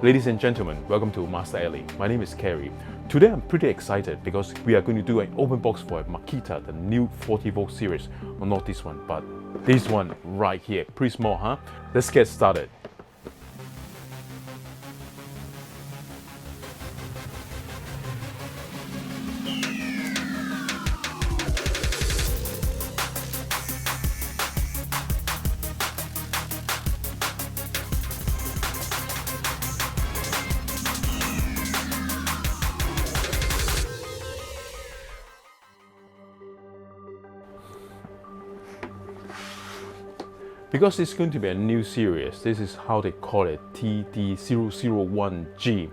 Ladies and gentlemen, welcome to Master Alley. My name is Kerry. Today I'm pretty excited because we are going to do an open box for Makita, the new 40 volt series. Well, not this one, but this one right here. Pretty small, huh? Let's get started. Because it's going to be a new series, this is how they call it, TD001G.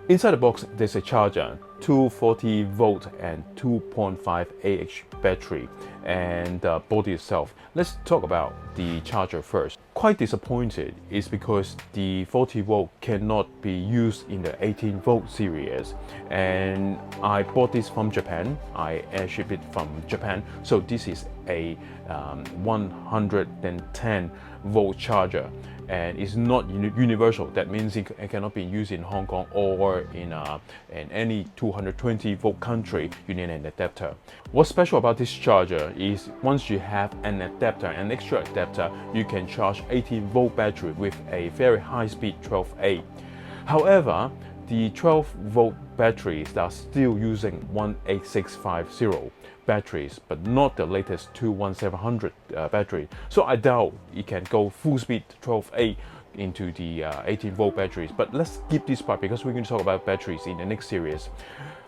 Inside the box, there's a charger, 240 volt and 2.5 Ah battery, and the body itself. Let's talk about the charger first. Quite disappointed is because the 40 volt cannot be used in the 18 volt series, and I bought this from Japan. I airshipped it from Japan, so this is a 110 volt charger, and it's not universal. That means it cannot be used in Hong Kong or in any 220 volt country. You need an adapter. What's special about this charger is once you have an adapter, an extra adapter, you can charge 18 volt battery with a very high speed 12A. However, the 12 volt batteries are still using 18650 batteries, but not the latest 21700 battery. So I doubt it can go full speed 12A into the 18 volt batteries. But let's skip this part because we're going to talk about batteries in the next series.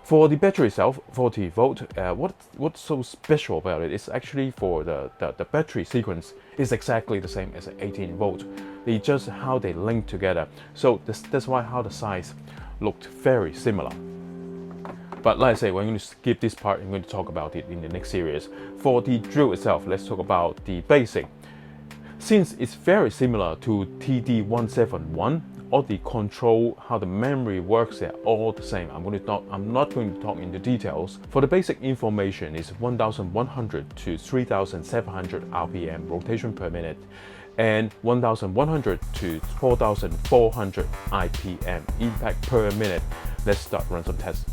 For the battery itself, 40 volt, what's so special about it is actually for the battery sequence is exactly the same as 18 volt. It's just how they link together. So that's why how the size looked very similar. But like I say, we're going to skip this part. I'm going to talk about it in the next series. For the drill itself, let's talk about the basic. Since it's very similar to TD171, all the control, how the memory works, they're all the same. I'm not going to talk into details. For the basic information, is 1100 to 3700 RPM rotation per minute, and 1100 to 4400 IPM impact per minute. Let's start run some tests.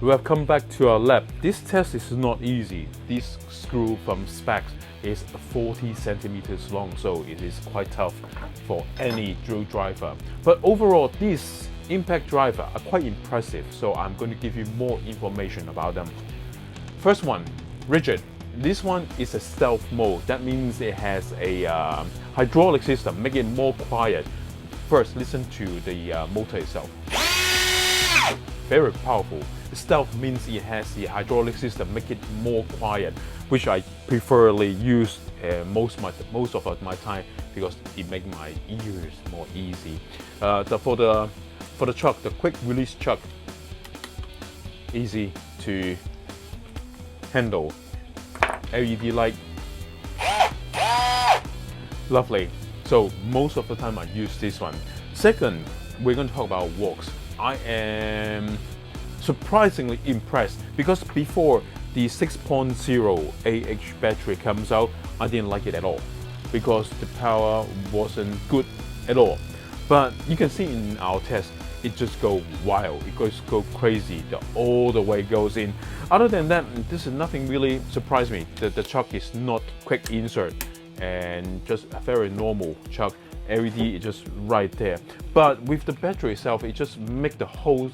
we have come back to our lab. This test is not easy. This screw from specs is 40 centimeters long, so it is quite tough for any drill driver. But overall, these impact drivers are quite impressive, so I'm going to give you more information about them. First one, rigid. This one is a stealth mode. That means it has a hydraulic system, make it more quiet. First, listen to the motor itself. Very powerful. Stealth means it has the hydraulic system, make it more quiet, which I preferably use most of my time because it makes my ears more easy. For the chuck, the quick release chuck, easy to handle. LED light, lovely. So most of the time I use this one. Second, we're going to talk about works. I am surprisingly impressed because before the 6.0 AH battery comes out, I didn't like it at all because the power wasn't good at all. But you can see in our test, it just goes wild, it go crazy, all the way goes in. Other than that, this is nothing really surprised me. The chuck is not quick insert and just a very normal chuck. LED is just right there. But with the battery itself, it just makes the whole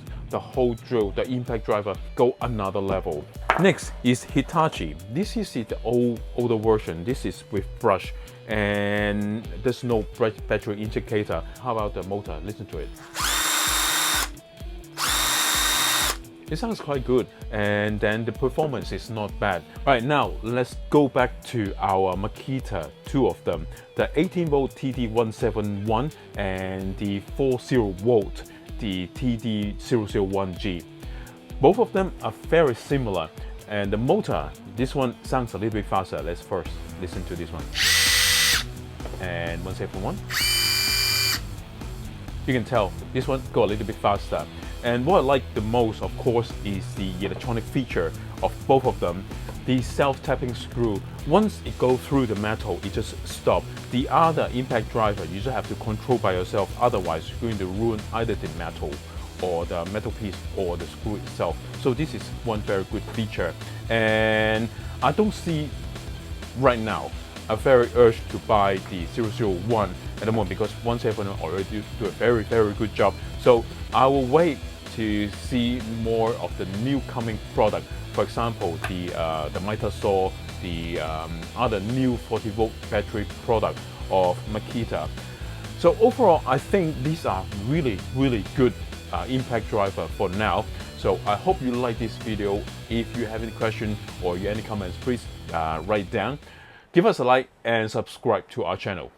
drill, the impact driver, go another level. Next is Hitachi. This is the older version. This is with brush and there's no battery indicator. How about the motor? Listen to it. It sounds quite good, and then the performance is not bad. Right, now let's go back to our Makita, two of them, the 18-volt TD001 and the 40-volt, the TD001G. Both of them are very similar, and the motor, this one sounds a little bit faster. Let's first listen to this one. And 171. You can tell this one go a little bit faster. And what I like the most, of course, is the electronic feature of both of them. The self-tapping screw, once it goes through the metal, it just stops. The other impact driver, you just have to control by yourself, otherwise you're going to ruin either the metal or the metal piece or the screw itself. So this is one very good feature. And I don't see right now a very urge to buy the 001 at the moment because 171 already do a very good job. So I will wait to see more of the new coming product. For example, the Makita saw the other new 40-volt battery product of Makita. So overall, I think these are really good impact driver for now. So I hope you like this video. If you have any questions or any comments, please write down. Give us a like and subscribe to our channel.